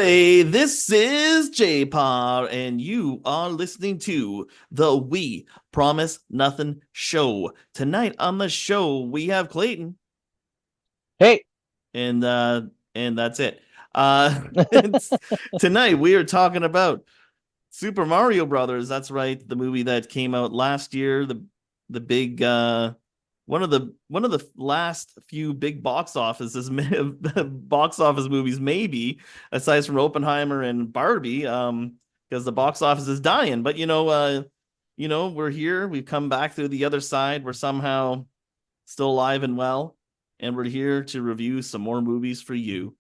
everybody. This is JPar, and you are listening to the We Promise Nothing show. Tonight on the show, we have Clayton, Hey, and uh, and that's it. Tonight we are talking about Super Mario Brothers. That's right, the movie that came out last year. The big one of the last few big box office movies, maybe aside from Oppenheimer and Barbie, because the box office is dying. But we're here. We've come back through the other side. We're somehow still alive and well, and we're here to review some more movies for you.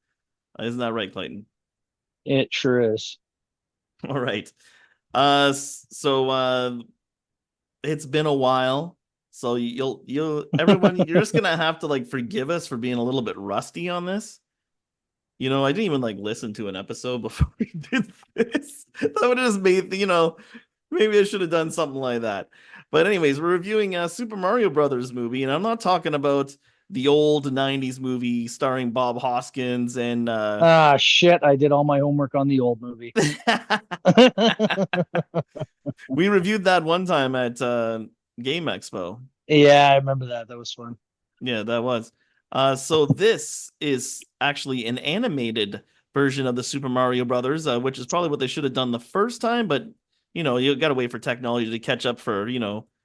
Isn't that right, Clayton? it sure is. All right. So it's been a while. So you'll everyone, you're just gonna have to like forgive us for being a little bit rusty on this. I didn't even like listen to an episode before we did this. That would have just made maybe I should have done something like that. But anyways, we're reviewing a Super Mario Brothers movie, and I'm not talking about the old '90s movie starring Bob Hoskins and Ah, shit. I did all my homework on the old movie. we reviewed that one time at Game Expo. Yeah, I remember that. That was fun. Yeah, that was. So this is actually an animated version of the Super Mario Brothers, which is probably what they should have done the first time, but you got to wait for technology to catch up for,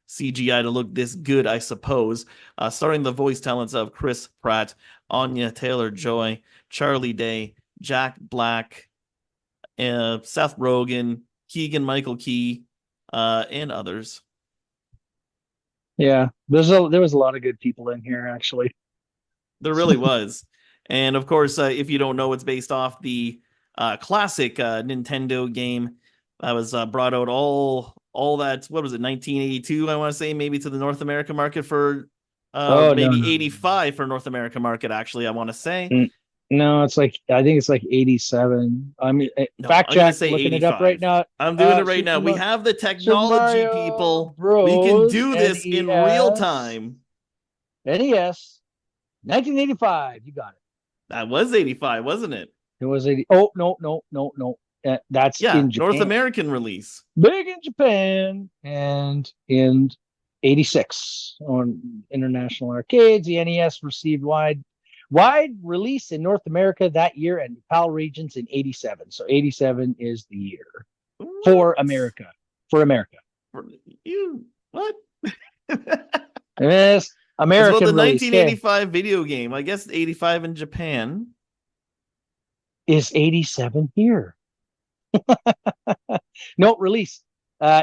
CGI to look this good, I suppose. Starring the voice talents of Chris Pratt, Anya Taylor-Joy, Charlie Day, Jack Black, Seth Rogen, Keegan-Michael Key, and others. Yeah, there was a lot of good people in here actually. There really was. And of course, if you don't know, it's based off the classic Nintendo game that was brought out all that, what was it, 1982, I want to say, maybe to the North American market for or Oh no, maybe no, no, 85 for North American market, actually, I want to say. no, it's like I think it's like 87. I mean, No, fact I'm going to check, say looking it up right 85. now. I'm doing it right Super now. We have the Super technology, Mario people. We can Bros. do this in real NES time. NES 1985. You got it. That was 85, wasn't it? It was 80. Oh no, no, no, no. That's Yeah, in North Japan. American release. Big in Japan and in 86 on international arcades. The NES received wide release in North America that year and PAL regions in 87. So 87 is the year for What? America. For America. You what? Yes, It's about the American release. Okay. 1985 video game. I guess 85 in Japan. Is 87 here? No, release.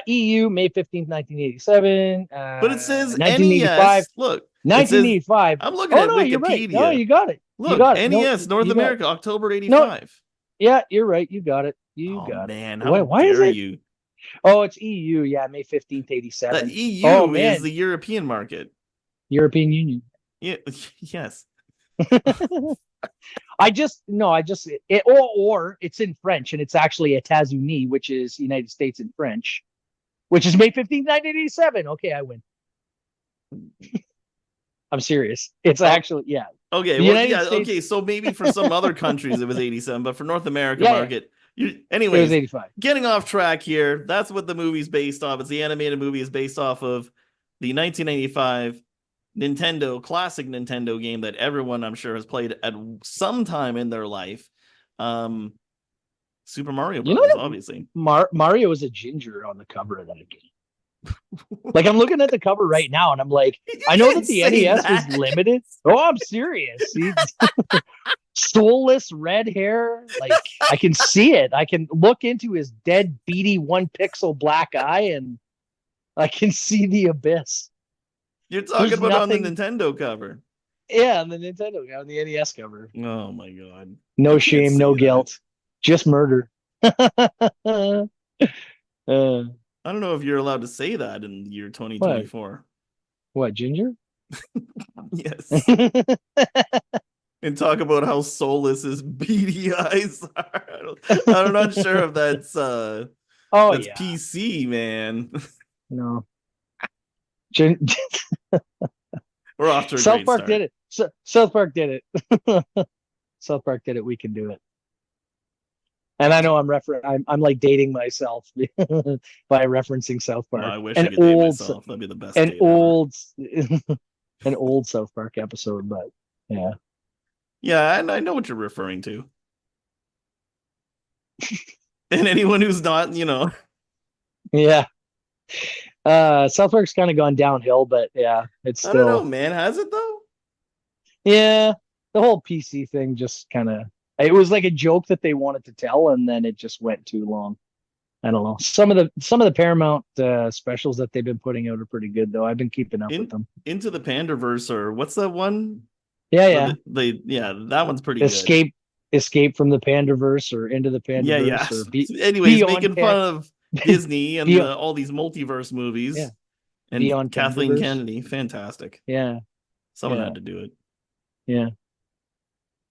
EU, May 15th, 1987. But it says 1985. NES. Look, it says 1985. I'm looking Oh at no, you're right. No, Wikipedia. you got it. You Look, got it. No, NES North you got it. America, October No, 85. yeah, you're right. You got it. You Oh got it. man, how Why is dare it? you? Oh, it's EU. Yeah, May 15th, The 87. Oh EU is man, the European market. European Union. Yeah, yes. Or it's in French and it's actually États-Unis, which is United States in French, which is May 15th, 1987. Okay, I win. I'm serious. It's Oh, actually, yeah. okay. The Well, United yeah. States, Okay, so maybe for some other countries it was 87, but for North America yeah, yeah, market, it was anyways, 85. getting off track here. That's what the movie's based off. It's the animated movie is based off of the 1985 classic Nintendo game that everyone I'm sure has played at some time in their life. Um, Super Mario You know Brothers, that obviously. Mario is a ginger on the cover of that game. Like I'm looking at the cover right now, and I'm like, You I know can't that the say NES was that. limited. Oh, I'm serious. See, soulless red hair. Like I can see it. I can look into his dead, beady, one pixel black eye, and I can see the abyss. You're talking There's about on the nothing. Nintendo cover. Yeah, on the Nintendo, on the NES cover. Oh my god. No You can't shame, no say that. guilt, just murder. uh, I don't know if you're allowed to say that in the year what? 2024. What? Ginger? Yes. And talk about how soulless his beady eyes are. I'm not sure if Oh that's yeah. PC, man. No. Gin- We're off to a South great Park did start. it. South Park did it. South Park did it. We can do it. And I know I'm like dating myself by referencing South Well, Park. I wish I An could date old myself. That'd be the best an date ever. old an old South Park episode, but yeah. Yeah, and I know what you're referring to. And anyone who's not, Yeah. South Park's kind of gone downhill, but yeah, it's I don't know, still man. Has it though? yeah, the whole PC thing just kind of it was like a joke that they wanted to tell and then it just went too long. I don't know. Some of the Paramount specials that they've been putting out are pretty good though. I've been keeping up with In them. Into the Panderverse, or what's that one? Yeah, Where yeah. yeah, that one's pretty good. Escape from the Pandaverse or into the Yeah, yeah. Pandaverse or Anyways, beyond making fun of Disney and beyond all these multiverse yeah movies and beyond Kathleen Pandaverse. Kennedy, fantastic. Yeah, Someone yeah, had to do it. yeah.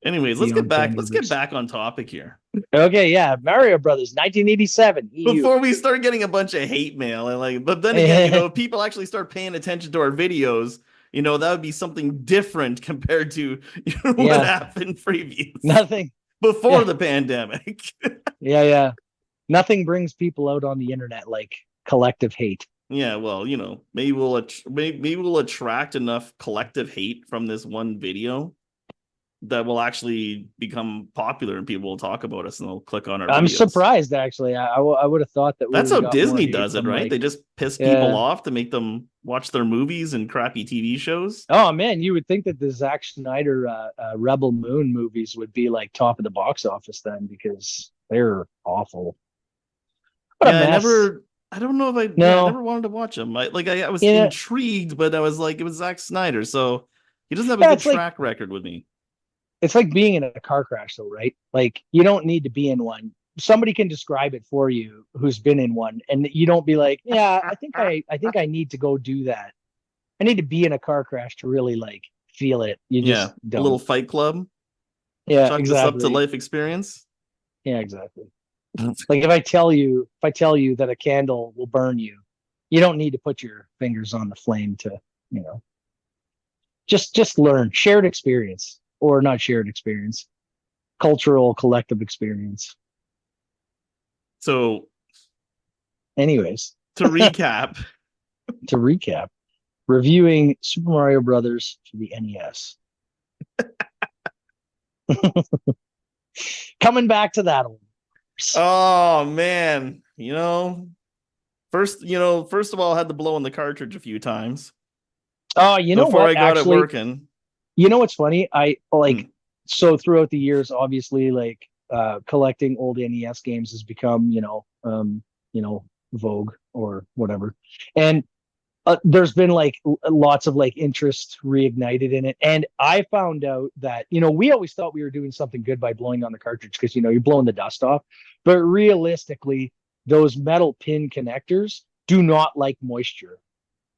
Anyways, let's get Beyond back. Let's get Pandaverse. back on topic here. Okay, yeah. Mario Brothers, 1987 EU. Before we start getting a bunch of hate mail and but then again, if people actually start paying attention to our videos, that would be something different compared to what Yeah, happened previous nothing. before Yeah, the pandemic. yeah, yeah. Nothing brings people out on the internet like collective hate. Yeah, well, maybe we'll attract enough collective hate from this one video that will actually become popular and people will talk about us and they'll click on our I'm videos. surprised actually. I would have thought that we That's would have how got more Disney hate does it, from right? like, They just piss people yeah. off to make them watch their movies and crappy TV shows. Oh man, you would think that the Zack Snyder Rebel Moon movies would be like top of the box office then because they're awful. What a Yeah, mess. I don't know if I No, never wanted to watch them. I was yeah, intrigued, but I was like, it was Zack Snyder, so he doesn't have a yeah. good track record with me. It's like being in a car crash though, right? Like you don't need to be in one. Somebody can describe it for you who's been in one, and you don't be like, yeah, I think I need to go do that. I need to be in a car crash to really like feel it. You Yeah, just a little don't. Fight Club. Yeah, Chalk this up to exactly. life experience. Yeah, exactly. Like if I tell you that a candle will burn you, you don't need to put your fingers on the flame to, you know, just learn shared experience or not shared experience, cultural collective experience. So Anyways, to recap, to recap, reviewing Super Mario Brothers for the NES. Coming back to that one. oh man, first of all, I had to blow in the cartridge a few times Oh, you know before what? I got it Actually, working. you know what's funny? I Hmm. like so throughout the years, obviously, like collecting old NES games has become, vogue or whatever. And there's been like lots of like interest reignited in it. And I found out that, we always thought we were doing something good by blowing on the cartridge because, you're blowing the dust off. But realistically, those metal pin connectors do not like moisture.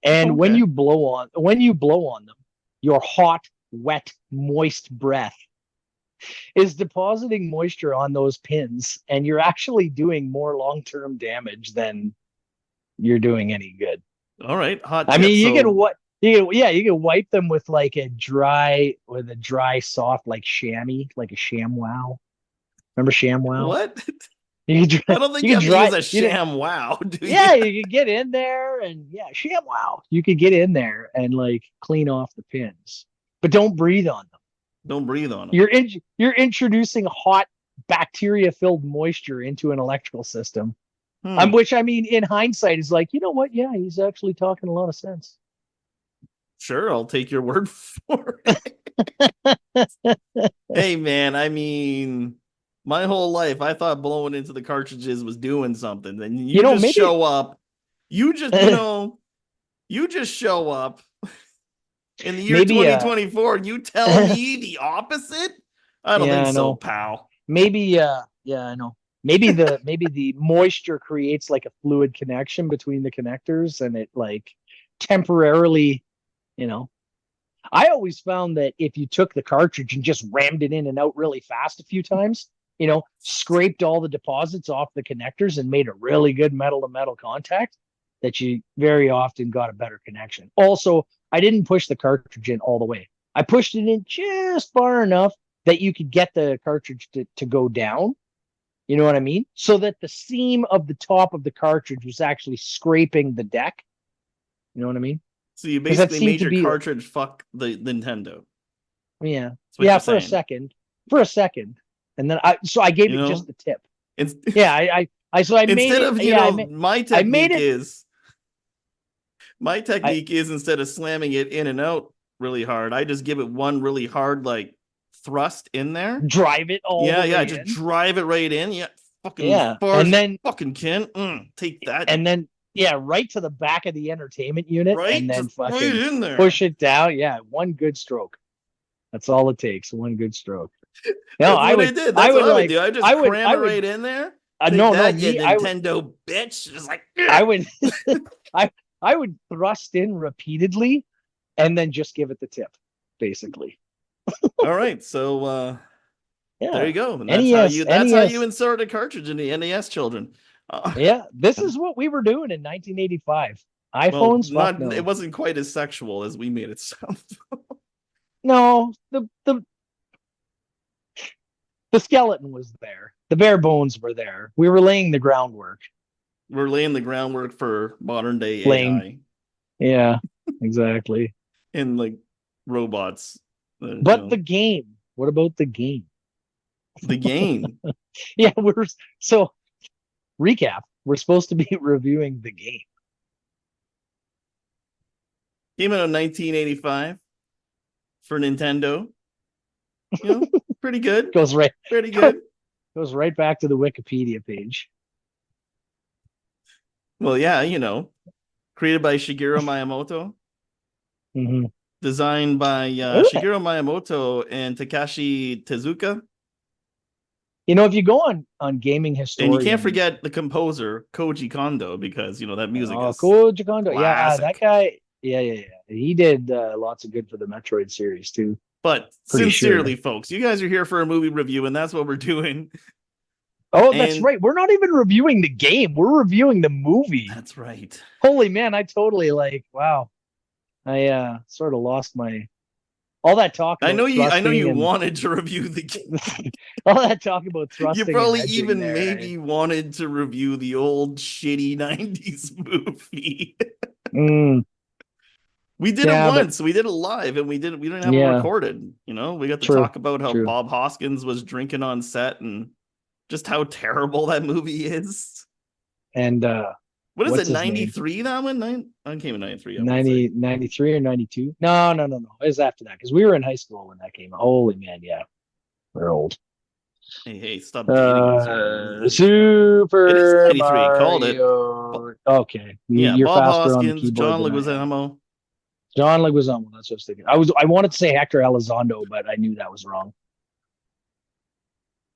And Okay. when you blow on them, your hot, wet, moist breath is depositing moisture on those pins, and you're actually doing more long-term damage than you're doing any good. All right. Hot I tip. mean, So you can wipe them with with a dry, soft, like chamois, like a ShamWow. Remember ShamWow? what? You I don't think you you can have to use dry, a sham wow, do you? yeah, you could get in there and yeah, ShamWow. You could get in there and like clean off the pins, but don't breathe on them. Don't breathe on them. You're introducing hot bacteria filled moisture into an electrical system. Hmm. Which I mean, in hindsight, is like, you know what? Yeah, he's actually talking a lot of sense. Sure, I'll take your word for it. Hey man, I mean, my whole life I thought blowing into the cartridges was doing something. And You you know, just maybe show up. You just show up in the year maybe 2024 and you tell me the opposite? I don't yeah, think I so, know. pal. Maybe yeah, I know. Maybe the moisture creates like a fluid connection between the connectors and it like temporarily, you know. I always found that if you took the cartridge and just rammed it in and out really fast a few times, scraped all the deposits off the connectors and made a really good metal to metal contact, that you very often got a better connection. Also, I didn't push the cartridge in all the way. I pushed it in just far enough that you could get the cartridge to go down, You know what I mean? So that the seam of the top of the cartridge was actually scraping the deck. You know what I mean? So you Because that basically seemed made to your be, cartridge fuck the Nintendo. yeah, That's what yeah, you're saying. for a second, and then I gave You it just know, the tip. it's Yeah, so I made instead it. of, Yeah, I made it. my I technique is instead of slamming it in and out really hard, I just give it one really hard like thrust in there. drive it all the Yeah, yeah, way just in. drive it right in. Yeah, fucking Yeah, far and as then fucking can. Take that, and then yeah, right to the back of the entertainment unit, and right? then Just right fucking in there. push it down. Yeah, one good stroke. That's all it takes. One good stroke. No, That's what I did. I That's what would I would like, do. I just cram I it would, right in there. Take no, no, that, you me, Nintendo bitch. Just like, I ugh. would, I, I would thrust in repeatedly, and then just give it the tip, basically. All right. So there Yeah. you go. And NES, that's how you NES. insert a cartridge in the NES, children. Yeah, this is what we were doing in 1985. Well, iPhones, fuck not it no. wasn't quite as sexual as we made it sound. No, the skeleton was there. The bare bones were there. We were laying the groundwork. We're laying the groundwork for modern day Laying, AI yeah, exactly. and like robots. But the game. What about the game? The game Yeah, so recap. We're supposed to be reviewing the game. came out in 1985 for Nintendo. You know, pretty good, Goes right pretty good. goes right back to the Wikipedia page. Well, yeah, created by Shigeru Miyamoto, Mm-hmm. designed by Shigeru Miyamoto and Takashi Tezuka. You know, if you go on gaming And you can't historian, forget the composer Koji Kondo because that music oh, is Koji Kondo, yeah, that classic. guy, yeah, yeah, yeah, he did lots of good for the Metroid series too. But Pretty sincerely, sure. folks, you guys are here for a movie review, and that's what we're doing. Oh, that's And right. We're not even reviewing the game. We're reviewing the movie. that's right. Holy man, I totally like. Wow, I sort of lost my all that talk about I know thrusting you and wanted to review the game. all that talk about You thrusting and probably edging even there. maybe wanted to review the old shitty 90s movie. Mm, We did it yeah, but once. We did it live and we didn't have it yeah, recorded. We got to true, talk about how true. Bob Hoskins was drinking on set and just how terrible that movie is. And What is it, what's his name? 93 that one? I came in 93, I want to say. 90, 93 or 92? No, no, no, no. It was after that because we were in high school when that came out. Holy man, yeah, we're old. Hey, stop dating us, It is Super 93. Called it. Mario. Okay, Yeah, you're Bob faster on the Hoskins, keyboard John than I am. Leguizamo. John Leguizamo. That's what I was thinking. I wanted to say Hector Elizondo, but I knew that was wrong.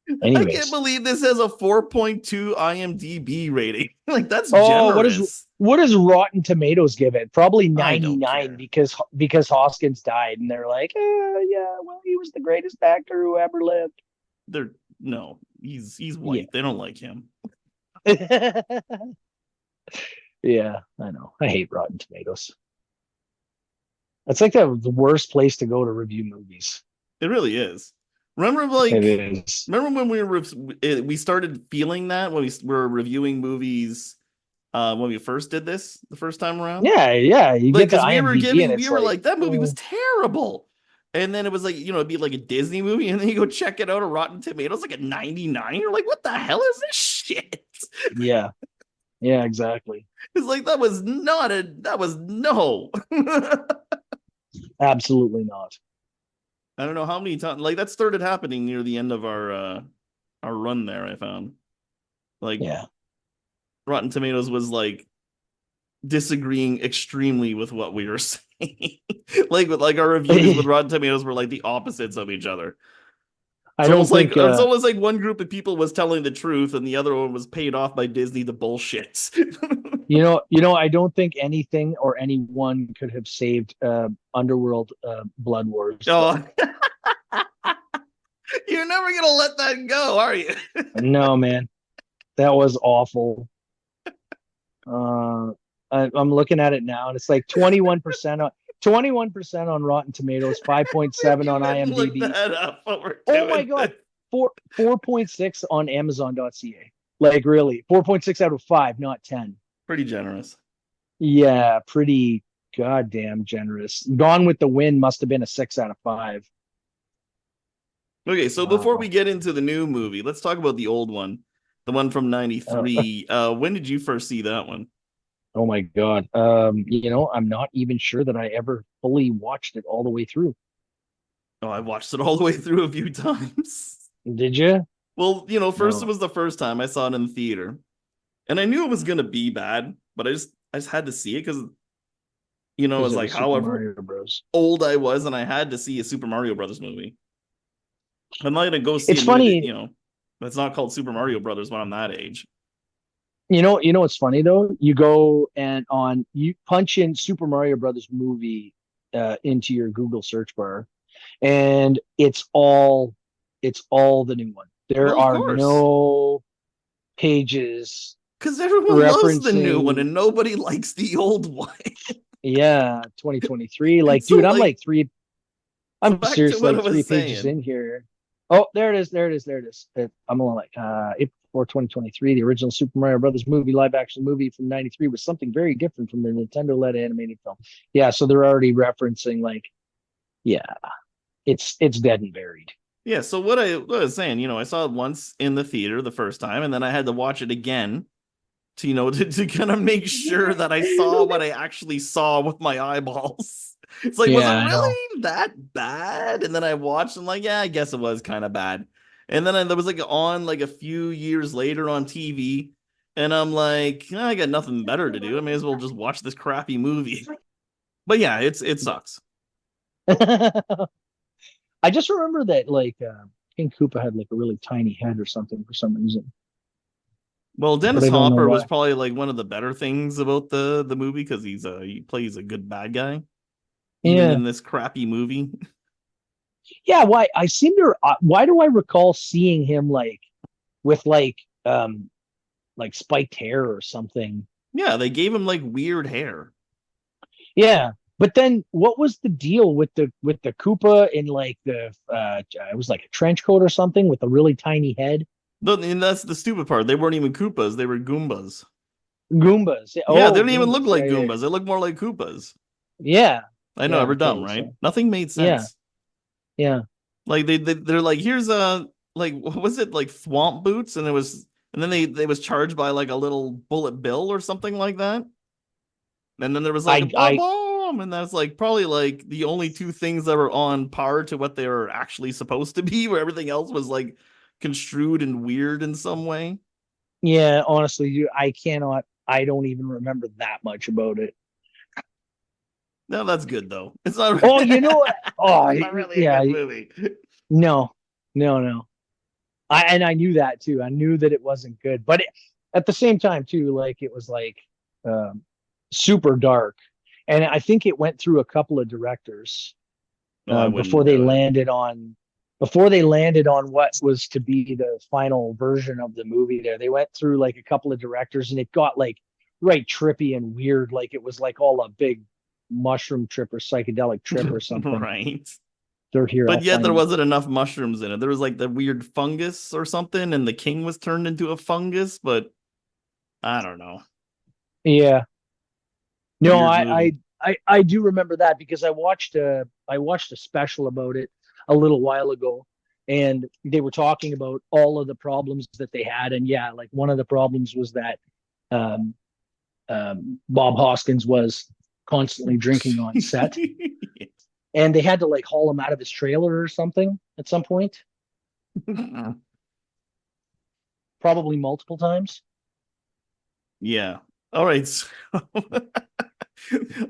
I can't Anyways, believe this has a 4.2 IMDb rating. Like, that's oh, generous. what does Rotten Tomatoes give it? Probably I don't 99 care. because Hoskins died, and they're like, yeah, well, he was the greatest actor who ever lived. They're no, he's Yeah. white. They don't like him. Yeah, I know. I hate Rotten Tomatoes. It's like the worst place to go to review movies. It really is. Remember, It like, is. remember when we started feeling that when we were reviewing movies when we first did this the first time around? Yeah, yeah. You Like, get the because IMDb and we it's were like, like, that movie was terrible. And then it was like, it'd be like a Disney movie, and then you go check it out on Rotten Tomatoes, like a 99. You're like, what the hell is this shit? yeah, yeah, exactly. It's like that was no. Absolutely not. I don't know how many times like that started happening near the end of our run there, I found. Like Yeah. Rotten Tomatoes was like disagreeing extremely with what we were saying. like our reviews with Rotten Tomatoes were like the opposites of each other. I don't think It's almost like one group of people was telling the truth and the other one was paid off by Disney to bullshit. I don't think anything or anyone could have saved Underworld Blood Wars. Oh, you're never gonna let that go, are you? No, man. That was awful. I'm looking at it now and it's like 21% on 21% on Rotten Tomatoes, I think 5.7 you on went and looked IMDb. that up. What we're Oh my doing. god. 4.6 on Amazon.ca. Like really, 4.6 out of 5, not 10. Pretty generous. Yeah, pretty goddamn generous. Gone with the Wind must have been a 6 out of 5. Okay, so before we Wow. get into the new movie, let's talk about the old one, the one from Oh, '93. When did you first see that one? oh my God. I'm not even sure that I ever fully watched it all the way through. Oh, I watched it all the way through a few times. Did you? Well, first it No. was the first time I saw it in the theater, and I knew it was gonna be bad, but I just had to see it because it Because was it like was Super however Mario Bros. old I was, and I had to see a Super Mario Brothers movie. I'm not gonna go see a It's movie that funny, that's not called Super Mario Brothers when I'm that age. what's funny though? You go and you punch in Super Mario Brothers movie into your Google search bar, and it's all the new one. There Well, of are course, no pages because everyone loves the new one referencing, and nobody likes the old one. yeah, 2023. Like, So, dude, like, so I'm back to serious, what I like was 3 pages saying. in here. Oh, there it is, there it is, there it is. I'm all like, April 4, 2023, the original Super Mario Brothers movie, live action movie from 93 was something very different from the Nintendo led animated film. Yeah, so they're already referencing like, yeah, it's dead and buried. Yeah, so what I was saying, I saw it once in the theater the first time, and then I had to watch it again to to kind of make sure that I saw what I actually saw with my eyeballs. It's like, was it Yeah, I know. really that bad? And then I watched and like, yeah, I guess it was kind of bad. And then there was like on like a few years later on TV, and I'm like, I got nothing better to do. I may as well just watch this crappy movie. But yeah, it sucks. I just remember that like King Koopa had like a really tiny head or something for some reason, Well, but Dennis I don't know Hopper was why. probably like one of the better things about the movie because he plays a good bad guy even Yeah, in this crappy movie. yeah. Why I seem to? Why do I recall seeing him like with like spiked hair or something? Yeah, they gave him like weird hair. Yeah, but then what was the deal with the Koopa in like the it was like a trench coat or something with a really tiny head? And that's the stupid part. They weren't even Koopas, they were Goombas. Goombas. Yeah, they Oh, didn't even look Goombas. Yeah, like yeah, Goombas. They look more like Koopas. yeah, I know, yeah. we're dumb, Okay, right? so Nothing made yeah, sense. yeah. Like they're like, here's a like what was it like Thwomp boots, and then they was charged by like a little bullet bill or something like that. And then there was like a bomb I bomb, and that's like probably like the only two things that were on par to what they were actually supposed to be, where everything else was like construed and weird in some way. Yeah, honestly, I cannot. I don't even remember that much about it. No, that's good though. It's not. Oh, you know what? Oh, It's not really a yeah. good movie. No, no, no. I knew that too. I knew that it wasn't good, but at the same time too, like it was like um, super dark, and I think it went through a couple of directors No, I before wouldn't they doubt it. landed on what was to be the final version of the movie. They went through like a couple of directors, and it got like right trippy and weird. Like it was like all a big mushroom trip or psychedelic trip or something. Right. They're here. But I'll yet there find it. wasn't enough mushrooms in it. There was like the weird fungus or something, and the king was turned into a fungus, but I don't know. Yeah. No, Weird movie. I do remember that because I watched a special about it a little while ago, and they were talking about all of the problems that they had, and yeah, like one of the problems was that um, Bob Hoskins was constantly drinking on set, and they had to like haul him out of his trailer or something at some point, probably multiple times. Yeah. All right. So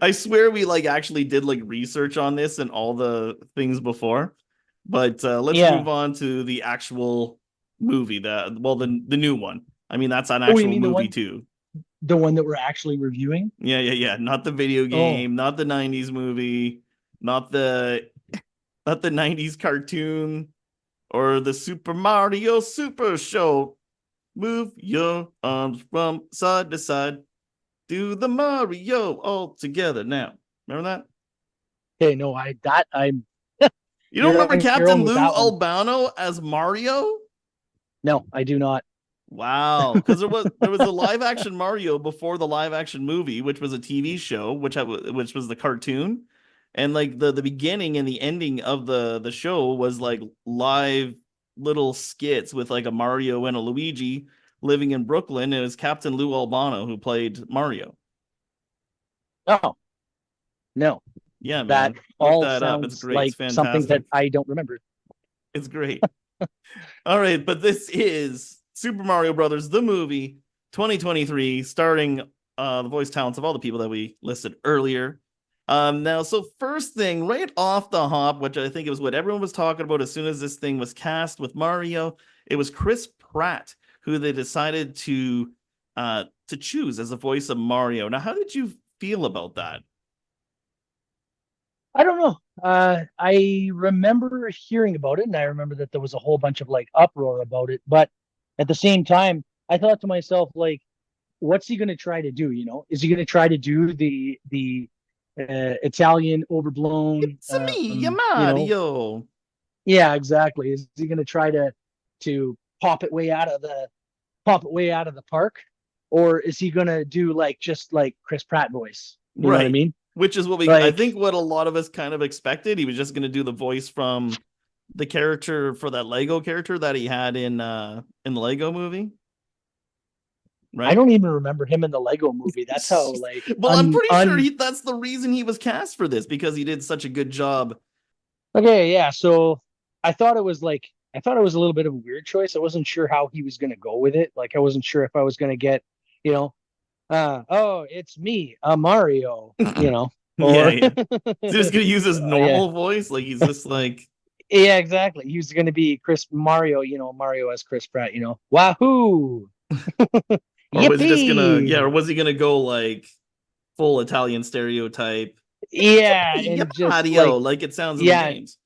I swear we like actually did like research on this and all the things before. But let's Yeah. move on to the actual movie, the new one. I mean, that's an Oh, you actual mean the movie one too. the one that we're actually reviewing? Yeah, yeah, yeah. Not the video Oh, game, not the '90s movie, not the not the '90s cartoon or the Super Mario Super Show. Move your arms from side to side. Do the Mario all together now. Remember that? okay. No, I that I'm You don't remember on your own Captain with Lou that one. Albano as Mario? No, I do not. Wow, because there was a live action Mario before the live action movie, which was a TV show, which was the cartoon, and like the beginning and the ending of the show was like live little skits with like a Mario and a Luigi living in Brooklyn. And it was Captain Lou Albano who played Mario. Oh, no. Yeah, That man, look all that up. It's sounds great. It's like something that fantastic. I don't remember. It's great. All right, but this is Super Mario Brothers, the movie, 2023, starring the voice talents of all the people that we listed earlier. Now, so first thing, right off the hop, which I think it was what everyone was talking about as soon as this thing was cast with Mario, it was Chris Pratt who they decided to choose as the voice of Mario. Now, how did you feel about that? I don't know. I remember hearing about it, and I remember that there was a whole bunch of like uproar about it. But at the same time, I thought to myself, like, what's he going to try to do? You know, is he going to try to do the Italian overblown? It's me, You know, Mario. yeah, exactly. Is he going to try to pop it way out of the park, or is he going to do like just like Chris Pratt voice? You know what I Right. mean? Which is I Like, think what a lot of us kind of expected. He was just going to do the voice from the character for that Lego character that he had in the Lego movie, I right? don't even remember him in the Lego movie. That's how like Well, I'm pretty sure that's the reason he was cast for this because he did such a good job. okay, yeah. So I thought it was a little bit of a weird choice. I wasn't sure how he was gonna go with it. Like I wasn't sure if I was gonna get, you know, oh, it's me, Mario, you know, Yeah, or yeah. He's just going to use his yeah. normal voice like he's just like Yeah, exactly. He was gonna be Chris Mario, Mario as Chris Pratt, Wahoo! or was he just going to Yippee! or was he going to go like full Italian stereotype? Yeah, Hey, and just Mario like like it sounds in the yeah, games.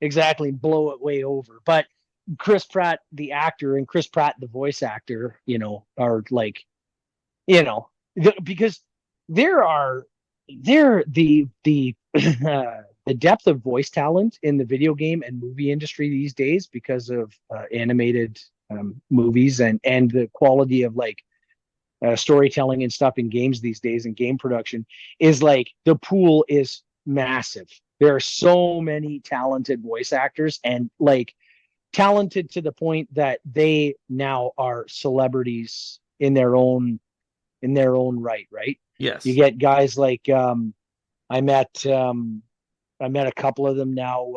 exactly, blow it way over. But Chris Pratt, the actor, and Chris Pratt, the voice actor, are like, because there are there the the depth of voice talent in the video game and movie industry these days because of animated movies and the quality of like storytelling and stuff in games these days and game production is like the pool is massive. There are so many talented voice actors and like talented to the point that they now are celebrities in their own right, right? You Yes. get guys like I met um I met a couple of them now.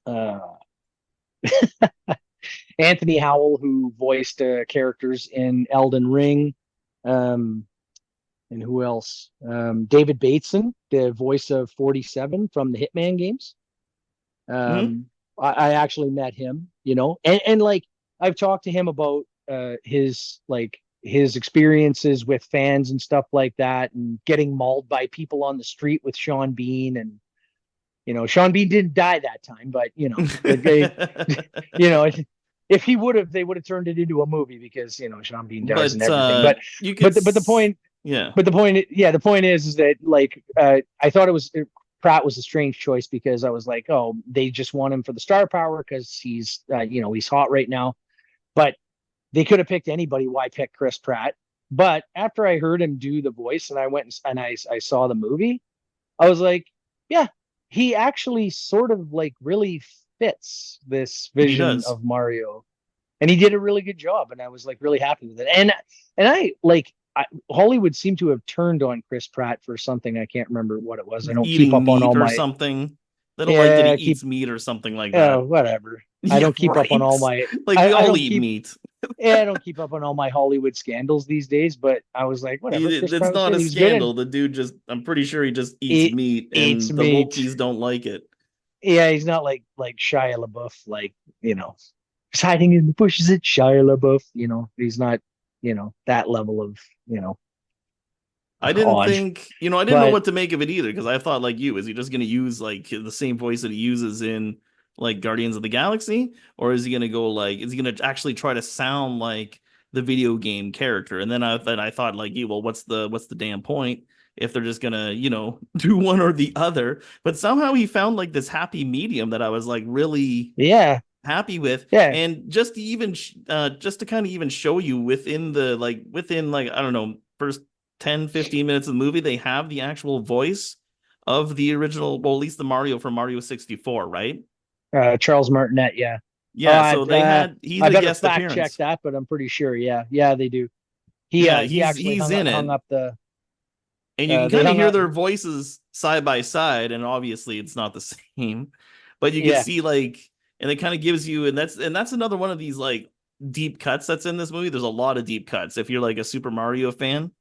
Uh, Anthony Howell, who voiced characters in Elden Ring, um, and who else? David Bateson, the voice of 47 from the Hitman games. Hmm. I actually met him, and like I've talked to him about his experiences with fans and stuff like that, and getting mauled by people on the street with Sean Bean, and Sean Bean didn't die that time, but you know, if he would have, they would have turned it into a movie because Sean Bean dies and But everything. you could But the point, yeah. yeah, the point is that like I thought it was Pratt was a strange choice because I was like, oh, they just want him for the star power because he's he's hot right now. But they could have picked anybody. Why pick Chris Pratt? But after I heard him do the voice and I went and I saw the movie, I was like, yeah, he actually sort of like really fits this He vision does. of Mario. And he did a really good job. And I was like really happy with it. And I like Hollywood seemed to have turned on Chris Pratt for something. I can't remember what it was. I don't keep Eating up on meat all or my, something. They don't like that he yeah, keep, eats meat or something like that. whatever. I Yeah, don't keep up on right. all my, Like we I all don't eat keep, meat. yeah, I don't keep up on all my Hollywood scandals these days, but I was like, whatever. Chris It's Pratt was not good. a He was good. And scandal. The dude just I'm pretty sure he just eats he meat eats and the meat. Wokies don't like it. Yeah, he's not like Shia LaBeouf, like, he's hiding in the bushes at Shia LaBeouf, he's not, that level of, you know, odd. I didn't know But what to make of it either because I thought like you, is he just going to use like the same voice that he uses in like Guardians of the Galaxy, or is he going to go like is he going to actually try to sound like the video game character? And then I thought like you, well, what's the damn point? if they're just gonna, do one or the other. But somehow he found like this happy medium that I was like really Yeah, happy with. yeah, And just to kind of even show you within I don't know, first 10 15 minutes of the movie, they have the actual voice of the original, well, at least the Mario from Mario 64, right? Charles Martinet. Yeah. Yeah, so they had he's I a better guest fact check appearance. that, but I'm pretty sure. Yeah, yeah, they do. Yeah, He he's actually he's in hung it, up the and you can they kind of hung hear up. their voices side by side, and obviously it's not the same, but you can Yeah, see like, and it kind of gives you, and that's another one of these like deep cuts that's in this movie. There's a lot of deep cuts. If you're like a Super Mario fan,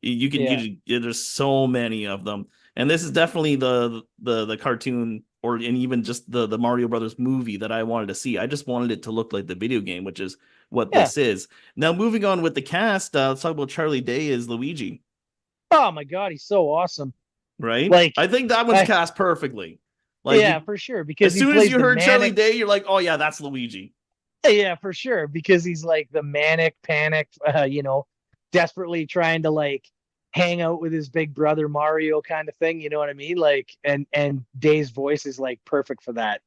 you can yeah, there's so many of them, and this is definitely the cartoon, or and even just the Mario Brothers movie that I wanted to see. I just wanted it to look like the video game, which is what yeah. this is. Now moving on with the cast, let's talk about Charlie Day as Luigi. Oh my God, he's so awesome. Right? Like, I think that one's I cast perfectly. Like yeah, you, for sure, because as he soon as plays you the heard Charlie manic. Day, you're like, oh yeah, that's Luigi. Yeah, for sure, because he's like the manic panic, desperately trying to like hang out with his big brother Mario kind of thing. You know what I mean? Like, and Day's voice is like perfect for that.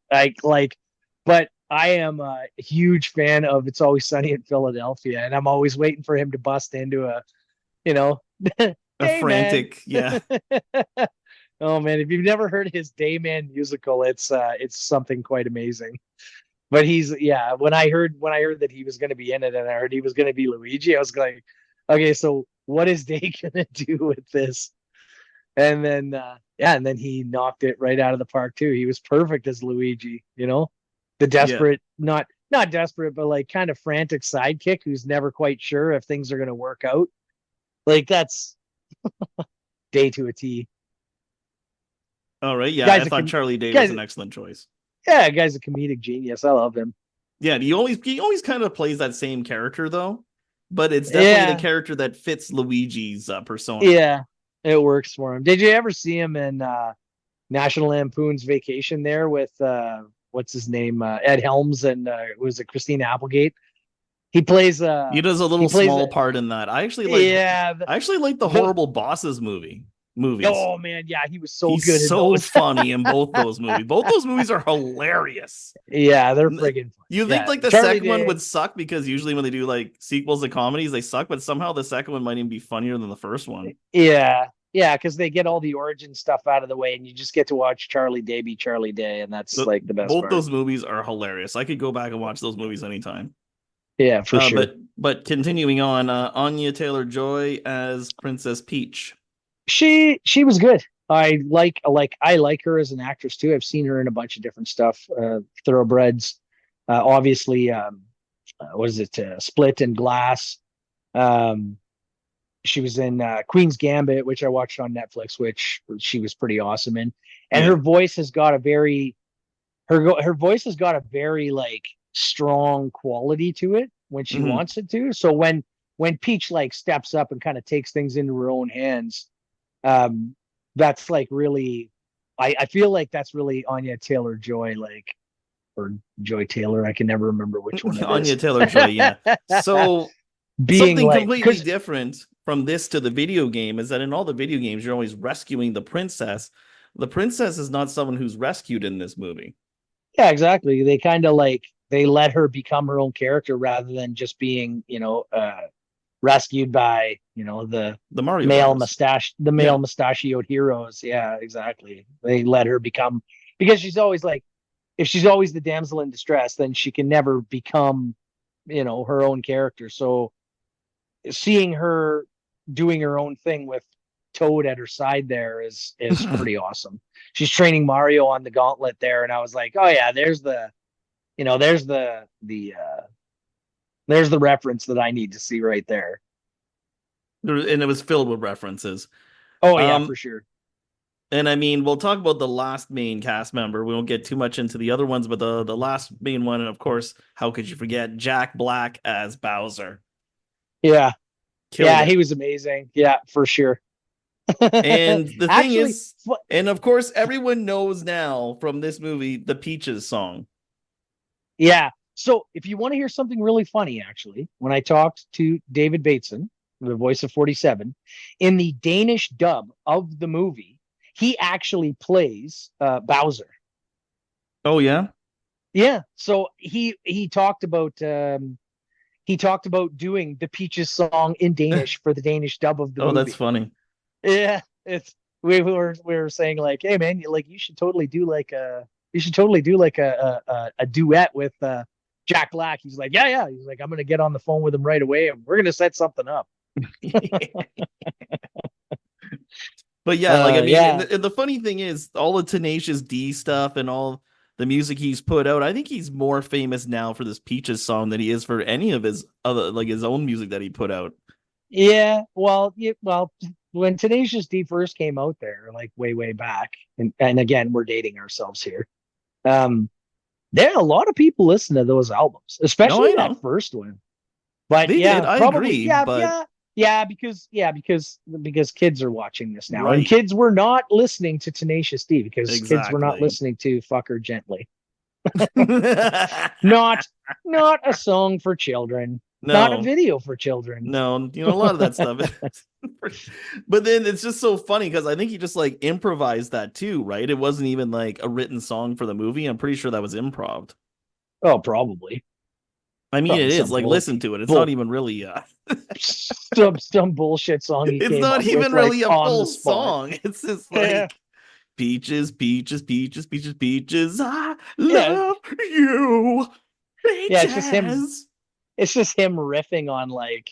But I am a huge fan of It's Always Sunny in Philadelphia, and I'm always waiting for him to bust into a, you know, A Day Man. frantic, yeah. Oh man, if you've never heard his Day Man musical, it's something quite amazing. But he's yeah. When I heard that he was going to be in it, and I heard he was going to be Luigi, I was like, okay, so what is Day going to do with this? And then yeah, and then he knocked it right out of the park too. He was perfect as Luigi. The Yeah. desperate, not desperate, but like kind of frantic sidekick who's never quite sure if things are going to work out. Like that's Day to a T. All right. Yeah, I Guy's a thought Charlie Day was guys. an excellent choice. Yeah, guy's a comedic genius. I love him. Yeah, he always kind of plays that same character though, but it's definitely the Yeah, character that fits Luigi's persona. yeah, it works for him. Did you ever see him in National Lampoon's Vacation there with what's his name, Ed Helms, and was it Christina Applegate? He plays He does a he little plays small part in that. I actually like yeah I actually like the Horrible Bosses movies. oh man, yeah, he was so He's good in so those. funny in both those movies. Both those movies are hilarious. Yeah, they're friggin' fun. You think Yeah, like the Charlie second one Day. would suck because usually when they do like sequels to comedies, they suck, but somehow the second one might even be funnier than the first one. Yeah, yeah, because they get all the origin stuff out of the way, and you just get to watch Charlie Day be Charlie Day, and that's like the best Both part. those movies are hilarious. I could go back and watch those movies anytime. Yeah, for sure. But continuing on, Anya Taylor Joy as Princess Peach. She was good. I like her as an actress too. I've seen her in a bunch of different stuff. Thoroughbreds, obviously. What is it? Split and Glass. Um, she was in Queen's Gambit, which I watched on Netflix, which she was pretty awesome in. And Yeah. her voice has got a very her voice has got a very like strong quality to it when she Hmm. wants it to. So when Peach like steps up and kind of takes things into her own hands, um, that's like really, I feel like that's really Anya Taylor Joy, like, or Joy Taylor. I can never remember which one it Anya is. Taylor Joy, yeah. So Being something like, completely because different from this to the video game is that in all the video games, you're always rescuing the princess. The princess is not someone who's rescued in this movie. yeah, exactly. They kind of like they let her become her own character rather than just being, rescued by, The Mario Brothers. the male Yeah. mustachioed heroes. Yeah, exactly. They let her become because she's always like if she's always the damsel in distress, then she can never become, her own character. So seeing her doing her own thing with Toad at her side there is pretty awesome. She's training Mario on the gauntlet there, and I was like, oh yeah, there's the there's the reference that I need to see right there. And it was filled with references. Oh yeah, Um, for sure. and I mean, we'll talk about the last main cast member. We won't get too much into the other ones, but the last main one, and of course, how could you forget Jack Black as Bowser? Yeah, Killed yeah, he it. was amazing. Yeah, for sure. And the thing Actually, is, and of course, everyone knows now from this movie the Peaches song. yeah. So if you want to hear something really funny, actually, when I talked to David Bateson, the voice of 47, in the Danish dub of the movie, he actually plays Bowser. Oh yeah. Yeah, so he talked about doing the Peaches song in Danish for the Danish dub of the Oh, that's movie. funny. Yeah, it's we were saying like, hey man, you should totally do like a duet with Jack Black. He's like, yeah. He's like, I'm gonna get on the phone with him right away and we're gonna set something up. But yeah, like I mean, Yeah, and the funny thing is, all the Tenacious D stuff and all the music he's put out, I think he's more famous now for this Peaches song than he is for any of his other, like his own music that he put out. yeah. Well, when Tenacious D first came out there, like way back, and again, we're dating ourselves here. Um, there a lot of people listen to those albums, No, I especially that know first one. But they did. yeah, I probably agree, but because kids are watching this now, and right, kids were not listening to Tenacious D because kids were not exactly. listening to "Fuck Her Gently." No, Not a song for children, not a video for children. no, a lot of that stuff. But then it's just so funny because I think he just like improvised that too, right? It wasn't even like a written song for the movie. I'm pretty sure that was improv. Oh, probably, I mean, probably it is some like listen to it. It's not bull, even really some bullshit song he it's came not up with even like really a on the full spot. song. It's just Yeah, like peaches, peaches, peaches, peaches, peaches. I yeah, love you, yeah. peaches. It's just him riffing on like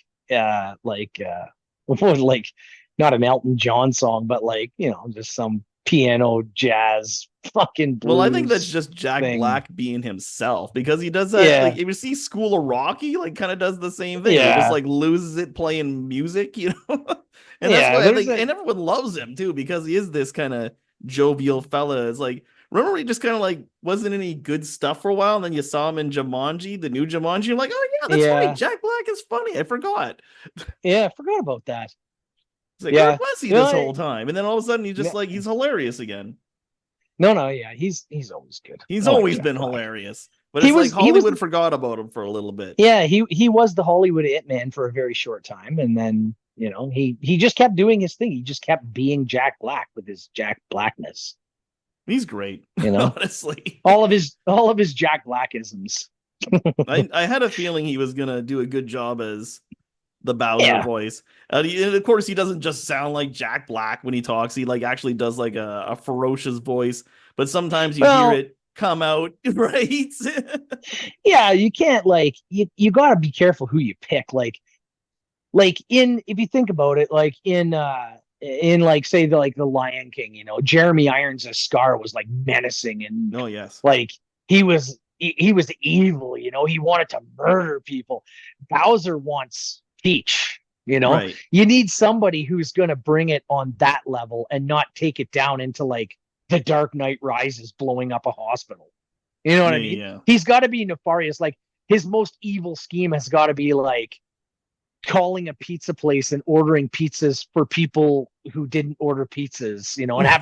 not an Elton John song, but like, just some piano jazz fucking Well, I think that's blues just Jack thing. Black being himself because he does that. Like, Yeah, if you see School of Rock, he like kind of does the same thing where he just yeah, like loses it playing music, and that's yeah. why I There's think, a and everyone loves him too because he is this kind of jovial fella. It's like, remember he just kind of like wasn't any good stuff for a while, and then you saw him in Jumanji, the new Jumanji. You're like, oh yeah, that's funny. yeah, Jack Black is funny. I forgot. yeah. I forgot about that. It's like, where Yeah, was he no, this whole time? And then all of a sudden, he's just like, he's hilarious again. no. Yeah, he's always good. He's I like always Jack been Black. hilarious, but He it's like was he was Hollywood forgot about him for a little bit. Yeah, he was the Hollywood It Man for a very short time, and then he just kept doing his thing. He just kept being Jack Black with his Jack Blackness. He's great, You know, honestly. all of his Jack Blackisms. I had a feeling he was gonna do a good job as the Bowser Yeah, voice. And of course, he doesn't just sound like Jack Black when he talks. He like actually does like a ferocious voice, but sometimes you hear well, it come out right. yeah, you can't like you got to be careful who you pick. Like in if you think about it, like in like say the Lion King, Jeremy Irons as Scar was like menacing and Oh yes, like he was evil, he wanted to murder people. Bowser wants Peach, right. you need somebody who's going to bring it on that level and not take it down into like the Dark Knight Rises blowing up a hospital. You know what Yeah, I mean? yeah, He's got to be nefarious. Like his most evil scheme has got to be like calling a pizza place and ordering pizzas for people who didn't order pizzas, and yeah.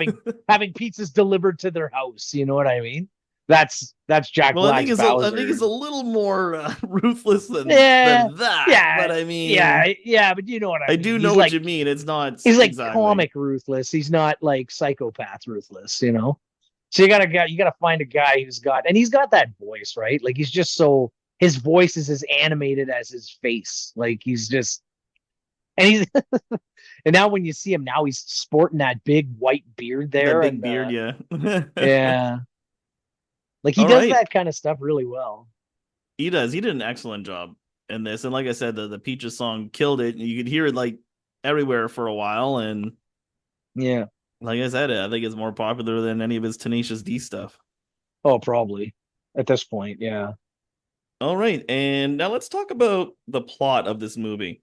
having pizzas delivered to their house. You know what I mean? That's Jack Well, Black's I think it's Bowser. a little more ruthless Yeah, than that. yeah, But I mean, yeah. But you know what I I mean? do know what you mean. It's not He's like exactly. comic ruthless. He's not like psychopath ruthless. So you gotta find a guy and he's got that voice, right? Like he's just so his voice is as animated as his face. Like he's just and he's and now when you see him now, he's sporting that big white beard That there, big and beard, yeah. yeah, like he All does right. that kind of stuff really well. He does. He did an excellent job in this. And like I said, the Peaches song killed it. You could hear it like everywhere for a while. And Yeah. like I said, I think it's more popular than any of his Tenacious D stuff. Oh, probably at this point. Yeah. All right. And now let's talk about the plot of this movie.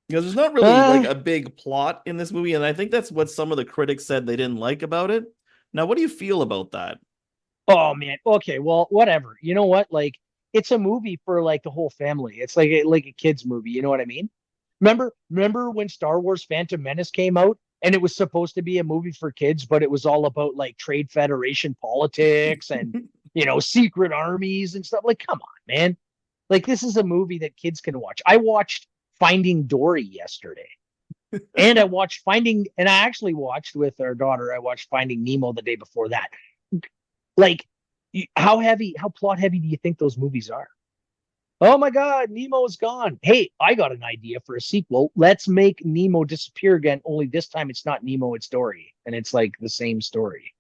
Because there's not really like Uh, a big plot in this movie. And I think that's what some of the critics said they didn't like about it. Now, what do you feel about that? oh man. Okay. Well, whatever. You know what? Like, it's a movie for like the whole family. It's like a kids movie. You know what I mean? Remember when Star Wars Phantom Menace came out and it was supposed to be a movie for kids, but it was all about like trade federation politics and secret armies and stuff. Like, come on, man. Like this is a movie that kids can watch. I watched Finding Dory yesterday. And I actually watched with our daughter, I watched Finding Nemo the day before that. Like, how plot heavy do you think those movies are? Oh my God, Nemo's gone. Hey, I got an idea for a sequel. Let's make Nemo disappear again, only this time it's not Nemo, it's Dory. And it's like the same story.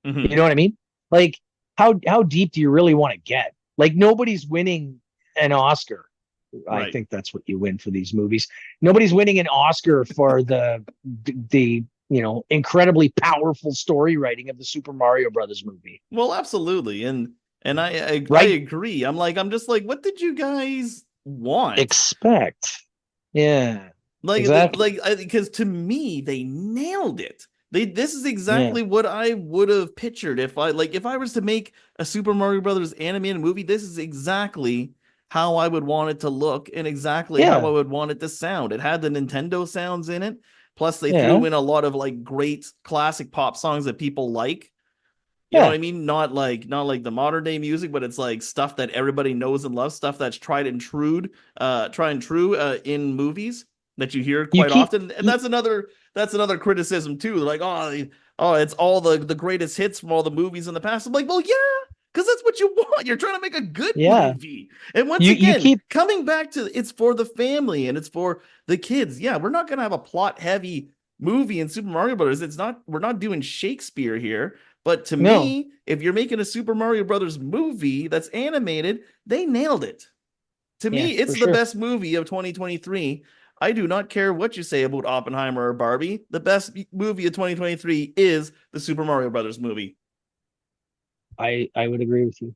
You Hmm. know what I mean? Like, how deep do you really want to get? Like, nobody's winning an Oscar. I Right. think that's what you win for these movies. Nobody's winning an Oscar for the incredibly powerful story writing of the Super Mario Brothers movie, Well, absolutely. And I right? agree. I'm just like, what did you guys want? Expect. Yeah, exactly. Like because to me they nailed it. This is Yeah, exactly what I would have pictured if I was to make a Super Mario Brothers animated movie. This is exactly how I would want it to look and exactly how I yeah, would want it to sound. It had the Nintendo sounds in it. Plus they yeah, threw in a lot of like great classic pop songs that people like. You know what yeah, I mean? Not like the modern day music, but it's like stuff that everybody knows and loves, stuff that's tried and true in movies that you hear you quite keep often. And you, that's another criticism too. Like, oh, it's all the greatest hits from all the movies in the past. I'm like, well, yeah, because that's what you want. You're trying to make a good yeah, movie. And once you again, keep coming back to it's for the family and it's for the kids. Yeah, we're not gonna have a plot heavy movie in Super Mario Brothers. We're not doing Shakespeare here. But to no, me, if you're making a Super Mario Brothers movie that's animated, they nailed it. To yeah, me, it's for the sure. best movie of 2023. I do not care what you say about Oppenheimer or Barbie. The best movie of 2023 is the Super Mario Brothers movie. I would agree with you.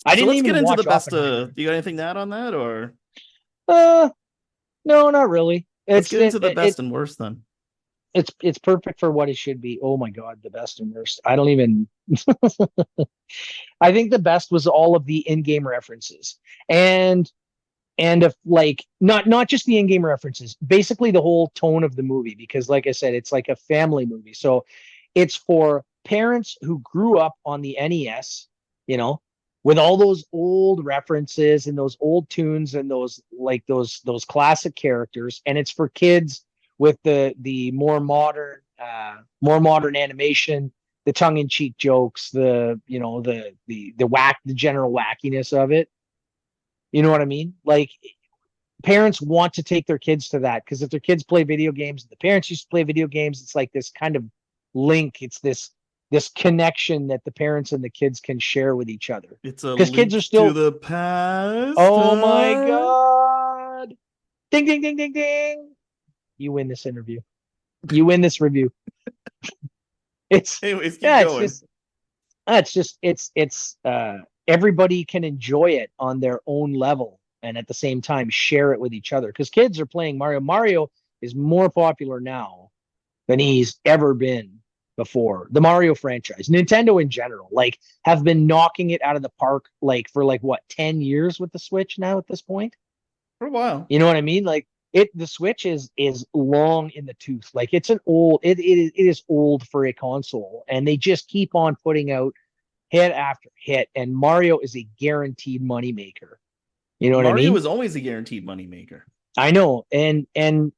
I So didn't let's get even into the watch best. Oppenheimer. Do you got anything to add on that, or Uh, no, not really. let's get into the best and worst then? It's perfect for what it should be. Oh my God, the best and worst. I don't even. I think the best was all of the in-game references, and if like not just the in-game references, basically the whole tone of the movie. Because like I said, it's like a family movie, so it's for parents who grew up on the NES, you know, with all those old references and those old tunes and those classic characters, and it's for kids with the more modern animation, the tongue-in-cheek jokes, the general wackiness of it. You know what I mean? Like, parents want to take their kids to that because if their kids play video games, the parents used to play video games. It's like this kind of link. It's this connection that the parents and the kids can share with each other. It's a Because kids are link to still, the past. oh my Huh? God. Ding, ding, ding, ding, ding. You win this interview. You win this review. It's, Anyways, keep yeah, it's going. just, it's everybody can enjoy it on their own level and at the same time share it with each other because kids are playing Mario is more popular now than he's ever been before. The Mario franchise, Nintendo in general, like, have been knocking it out of the park, like, for like what, 10 years with the Switch now at this point. For a while. You know what I mean? Like, the Switch is long in the tooth. Like, it is old for a console, and they just keep on putting out hit after hit, and Mario is a guaranteed moneymaker. You know what I Mario mean? is always a guaranteed moneymaker. I know, and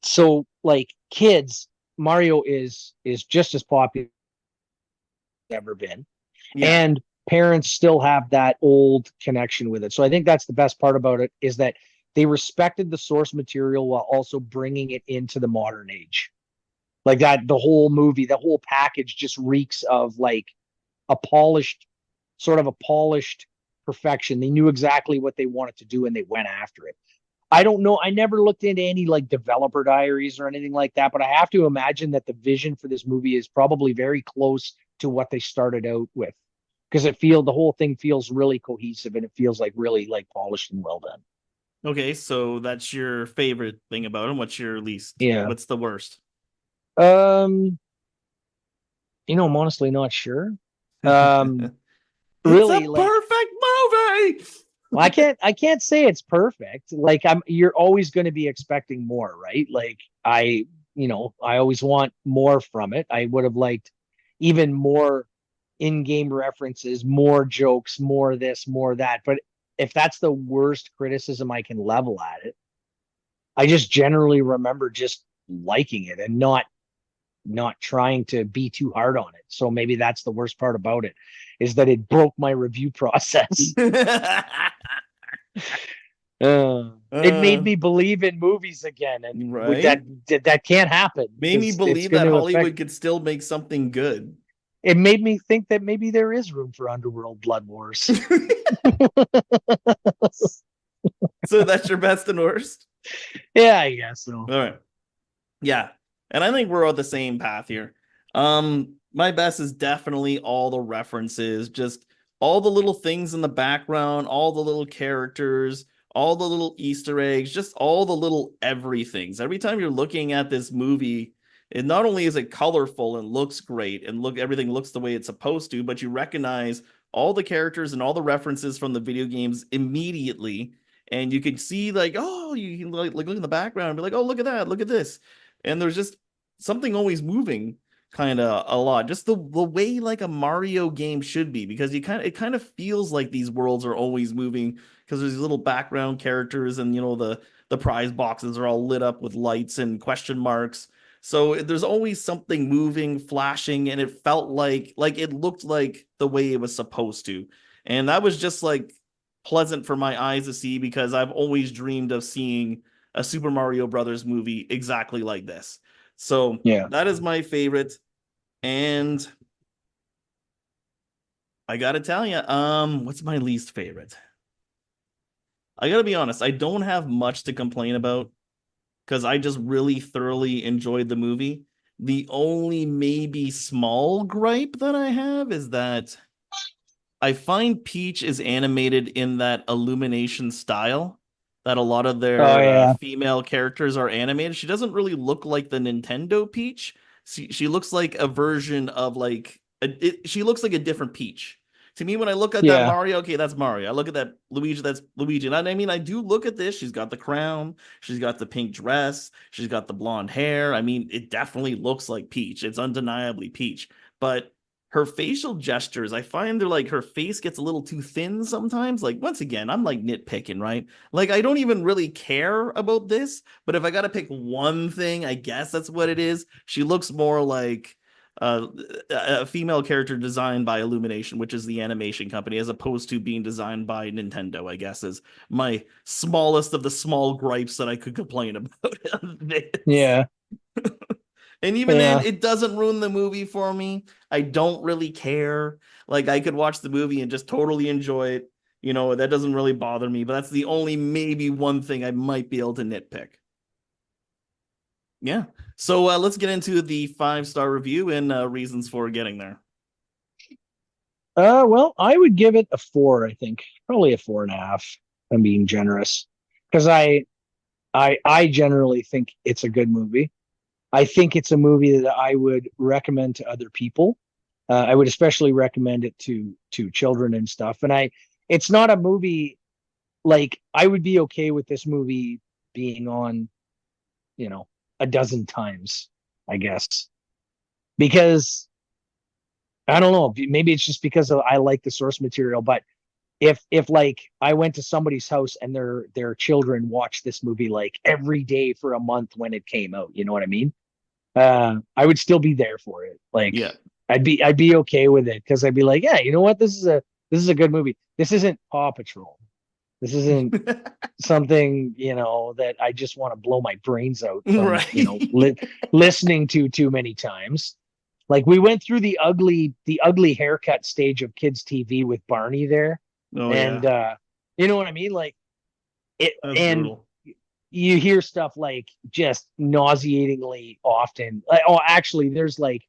so, like, kids, Mario is just as popular as ever been, Yeah. and parents still have that old connection with it. So I think that's the best part about it, is that they respected the source material while also bringing it into the modern age. Like, that, the whole movie, the whole package just reeks of like a polished sort of a polished perfection. They knew exactly what they wanted to do and they went after it. I don't know. I never looked into any like developer diaries or anything like that, but I have to imagine that the vision for this movie is probably very close to what they started out with, because the whole thing feels really cohesive and it feels like really like polished and well done. Okay, so that's your favorite thing about him. What's your least? Yeah. What's the worst? Um, I'm honestly not sure. Um, It's a really, like, perfect movie. well, I can't say it's perfect. Like, you're always going to be expecting more, right? Like, I always want more from it. I would have liked even more in-game references, more jokes, more this, more that. But if that's the worst criticism I can level at it, I just generally remember just liking it and not trying to be too hard on it. So maybe that's the worst part about it, is that it broke my review process. It made uh, me believe in movies again, and right? that can't happen Made me because it's believe going that to affect. Hollywood could still make something good. It made me think that maybe there is room for underworld blood wars. So that's your best and worst? Yeah, I guess so. All right. Yeah. And I think we're on the same path here. My best is definitely all the references, just all the little things in the background, all the little characters, all the little Easter eggs, just all the little everythings. Every time you're looking at this movie, it not only is it colorful and looks great and everything looks the way it's supposed to, but you recognize all the characters and all the references from the video games immediately. And you can see like, oh, you can like look in the background and be like, oh, look at that, look at this, and there's just something always moving kind of a lot, just the way like a Mario game should be, because it kind of feels like these worlds are always moving because there's these little background characters, and the prize boxes are all lit up with lights and question marks, so there's always something moving, flashing, and it felt like it looked like the way it was supposed to, and that was just like pleasant for my eyes to see, because I've always dreamed of seeing a Super Mario Brothers movie exactly like this. So Yeah. that is my favorite. And I gotta tell you, what's my least favorite? I gotta be honest, I don't have much to complain about because I just really thoroughly enjoyed the movie. The only maybe small gripe that I have is that I find Peach is animated in that illumination style that a lot of Oh their yeah. female characters are animated. She doesn't really look like the Nintendo Peach. She looks like a version of she looks like a different Peach. To me, when I look at that Yeah. Mario, okay, that's Mario. I look at that Luigi, that's Luigi. And I mean, I do look at this. She's got the crown. She's got the pink dress. She's got the blonde hair. I mean, it definitely looks like Peach. It's undeniably Peach. But her facial gestures, I find they're like her face gets a little too thin sometimes. Like, once again, I'm like nitpicking, right? Like, I don't even really care about this, but if I got to pick one thing, I guess that's what it is. She looks more like uh, a female character designed by Illumination, which is the animation company, as opposed to being designed by Nintendo, I guess, is my smallest of the small gripes that I could complain about this. Yeah. And even then, Yeah. it doesn't ruin the movie for me. I don't really care. Like, I could watch the movie and just totally enjoy it. That doesn't really bother me, but that's the only maybe one thing I might be able to nitpick. Yeah. So let's get into the 5-star review and reasons for getting there. Well, I would give it a four, I think. Probably a 4.5. I'm being generous. Because I generally think it's a good movie. I think it's a movie that I would recommend to other people. I would especially recommend it to children and stuff. And it's not a movie like I would be okay with this movie being on, you know, a dozen times, I guess, because I don't know, maybe it's just because I like the source material, but if like I went to somebody's house and their children watched this movie like every day for a month when it came out, you know what I mean? I would still be there for it. Like Yeah. I'd be okay with it because I'd be like, yeah, you know what? This is a good movie. This isn't Paw Patrol. This isn't something, that I just want to blow my brains out from, Right. listening to too many times. Like we went through the ugly haircut stage of kids TV with Barney there. Oh, And yeah. you know what I mean? Like it, That's and brutal. you hear stuff like just nauseatingly often. Like, oh, actually, there's like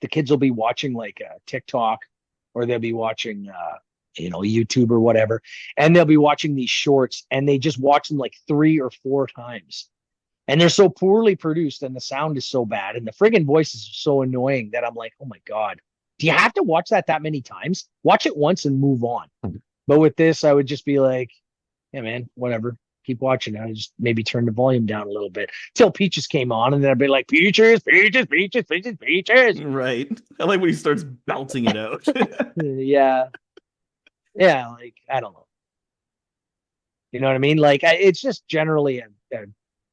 the kids will be watching like TikTok, or they'll be watching YouTube or whatever, and they'll be watching these shorts, and they just watch them like 3 or 4 times, and they're so poorly produced, and the sound is so bad, and the friggin' voices are so annoying that I'm like, oh my god, do you have to watch that many times? Watch it once and move on. But with this, I would just be like, yeah, man, whatever. Keep watching. I just maybe turn the volume down a little bit till Peaches came on, and then I'd be like, Peaches, Peaches, Peaches, Peaches, Peaches. Right. I like when he starts belting it out. Yeah, yeah. Like I don't know. You know what I mean? Like it's just generally a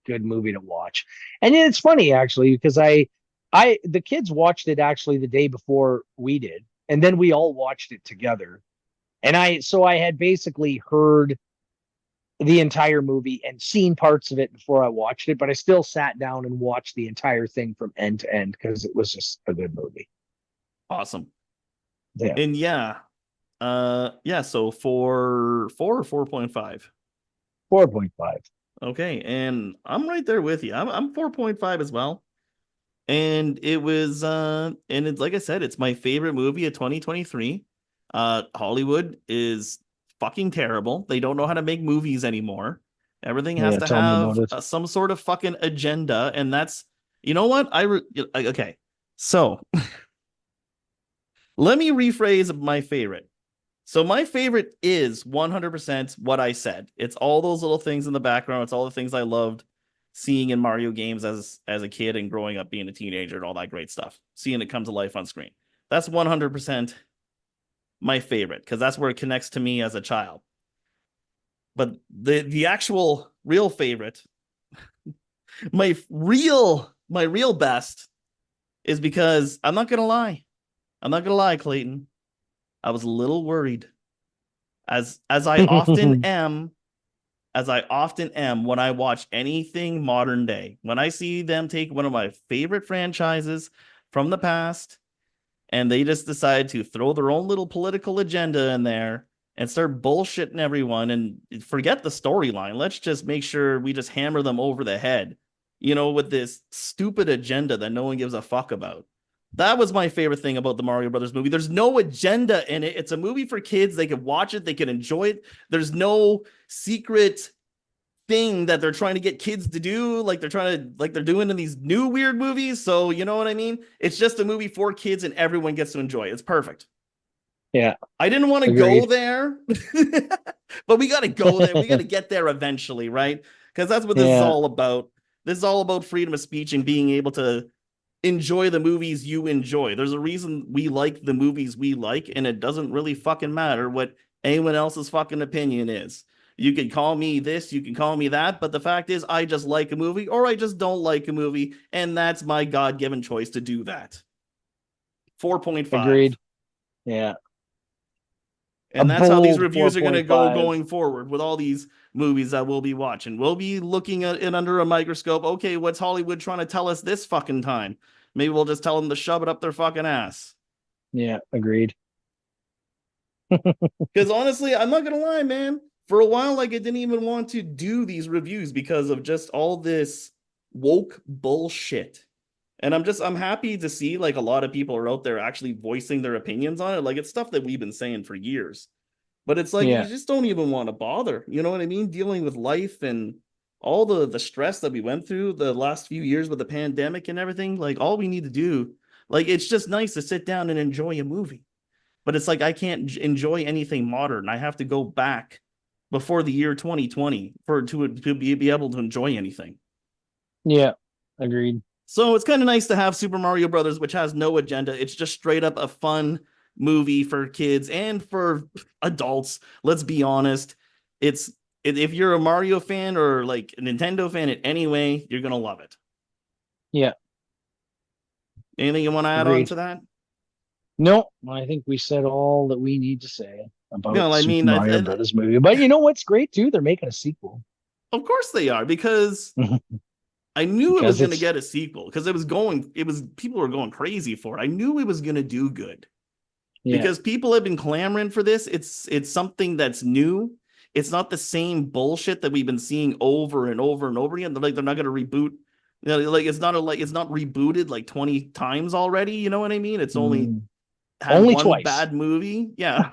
good movie to watch. And it's funny actually because the kids watched it actually the day before we did, and then we all watched it together. And I had basically heard the entire movie and seen parts of it before I watched it, but I still sat down and watched the entire thing from end to end because it was just a good movie. Awesome. Yeah. And yeah, so for 4 or 4.5. 4.5. Okay, and I'm right there with you. I'm 4.5 as well. And it was and it's like I said, it's my favorite movie of 2023. Hollywood is fucking terrible. They don't know how to make movies anymore. Everything has Yeah, to tell me about have it. some sort of fucking agenda, and that's, you know what? Okay. So, let me rephrase my favorite. So my favorite is 100% what I said. It's all those little things in the background. It's all the things I loved seeing in Mario games as a kid and growing up being a teenager and all that great stuff. Seeing it come to life on screen. That's 100% my favorite because that's where it connects to me as a child. But the actual real favorite, my real best is because I'm not going to lie. I'm not going to lie, Clayton. I was a little worried as I often am when I watch anything modern day. When I see them take one of my favorite franchises from the past and they just decide to throw their own little political agenda in there and start bullshitting everyone and forget the storyline. Let's just make sure we just hammer them over the head, with this stupid agenda that no one gives a fuck about. That was my favorite thing about the Mario Brothers movie. There's no agenda in it. It's a movie for kids. They can watch it, they can enjoy it. There's no secret thing that they're trying to get kids to do, like they're doing in these new weird movies. So, you know what I mean? It's just a movie for kids and everyone gets to enjoy it. It's perfect. Yeah, I didn't want to go agreed. there, but we got to go there. We got to get there eventually, right? Because that's what this is Yeah, all about. This is all about freedom of speech and being able to enjoy the movies you enjoy. There's a reason we like the movies we like, and it doesn't really fucking matter what anyone else's fucking opinion is. You can call me this, you can call me that, but the fact is, I just like a movie or I just don't like a movie, and that's my God given choice to do that. 4.5. agreed. Yeah, a And that's how these bold reviews are going to go 4.5. going forward with all these movies that we'll be watching. We'll be looking at it under a microscope. Okay, what's Hollywood trying to tell us this fucking time? Maybe we'll just tell them to shove it up their fucking ass. Yeah, agreed. Because honestly, I'm not gonna lie, man. For a while, like I didn't even want to do these reviews because of just all this woke bullshit. And I'm happy to see like a lot of people are out there actually voicing their opinions on it. Like it's stuff that we've been saying for years. But it's like you Yeah, just don't even want to bother. You know what I mean? Dealing with life and all the stress that we went through the last few years with the pandemic and everything. Like all we need to do, like it's just nice to sit down and enjoy a movie. But it's like I can't enjoy anything modern. I have to go back before the year 2020 to be able to enjoy anything. yeah, agreed. So it's kind of nice to have Super Mario Brothers, which has no agenda. It's just straight up a fun movie for kids and for adults. Let's be honest. It's if you're a Mario fan or like a Nintendo fan in any way, you're gonna love it. Yeah, Anything you want to add on agreed. to that? No, I think we said all that we need to say about No, I Super mean, Mario Brothers movie. But you know what's great too? They're making a sequel of course they are because I knew it was because going to it's get a sequel because people were going crazy for it. I knew it was going to do good yeah, because people have been clamoring for this. It's something that's new. It's not the same bullshit that we've been seeing over and over and over again. They're not going to reboot. Like it's not rebooted like 20 times already. You know what I mean? It's only mm, had only one twice. bad movie. Yeah.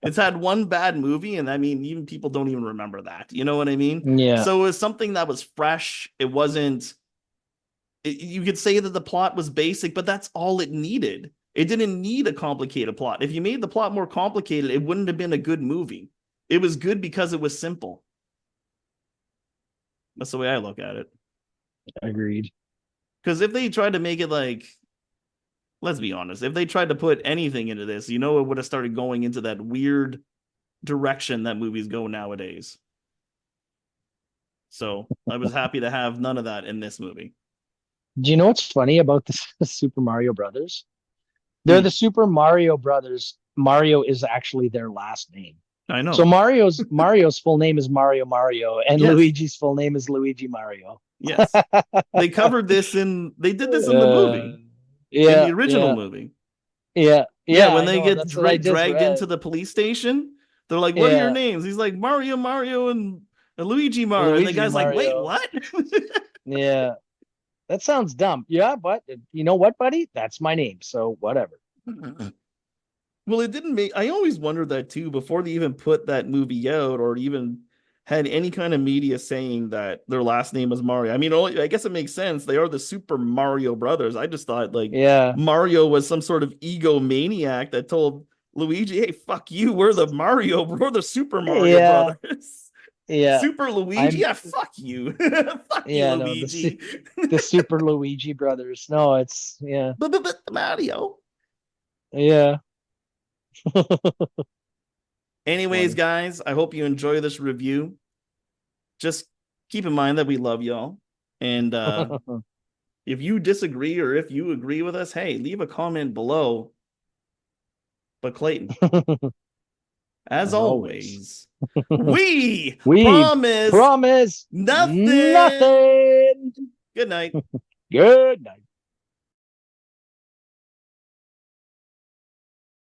It's had one bad movie, and I mean, even people don't even remember that. You know what I mean? Yeah, So it was something that was fresh. It wasn't. You could say that the plot was basic, but that's all it needed. It didn't need a complicated plot. If you made the plot more complicated, it wouldn't have been a good movie. It was good because it was simple. That's the way I look at it. agreed. Because if they tried to make it like, let's be honest, if they tried to put anything into this, it would have started going into that weird direction that movies go nowadays. So I was happy to have none of that in this movie. Do you know what's funny about the Super Mario Brothers? They're Hmm, the Super Mario Brothers. Mario is actually their last name. I So know. Mario's full name is Mario, and Yes, Luigi's full name is Luigi Mario. yes. They covered this in. They did this in the Uh, movie, in yeah, the original yeah, movie. yeah. Yeah, when I they know. get That's what I just dragged read. into the police station, they're like, "What are your Yeah, names?" He's like, "Mario, and Luigi Mario." And the Luigi guy's like, "Wait, Mario. what?" Yeah, that sounds dumb. Yeah, but you know what, buddy? That's my name. So whatever. Well, it didn't make. I always wondered that too before they even put that movie out or even had any kind of media saying that their last name was Mario. I mean, I guess it makes sense. They are the Super Mario Brothers. I just thought like Yeah, Mario was some sort of egomaniac that told Luigi, "Hey, fuck you. We're the Super Mario yeah, Brothers." yeah. Super Luigi? I'm Yeah, fuck you. Fuck you, yeah. No, Luigi. the Super Luigi Brothers. No, it's yeah, But it's Mario. yeah. It's Anyways, funny. guys, I hope you enjoy this review. Just keep in mind that we love y'all. And if you disagree or if you agree with us, hey, leave a comment below. But Clayton, as As always, always, we we promise promise nothing. nothing. Good night. Good night.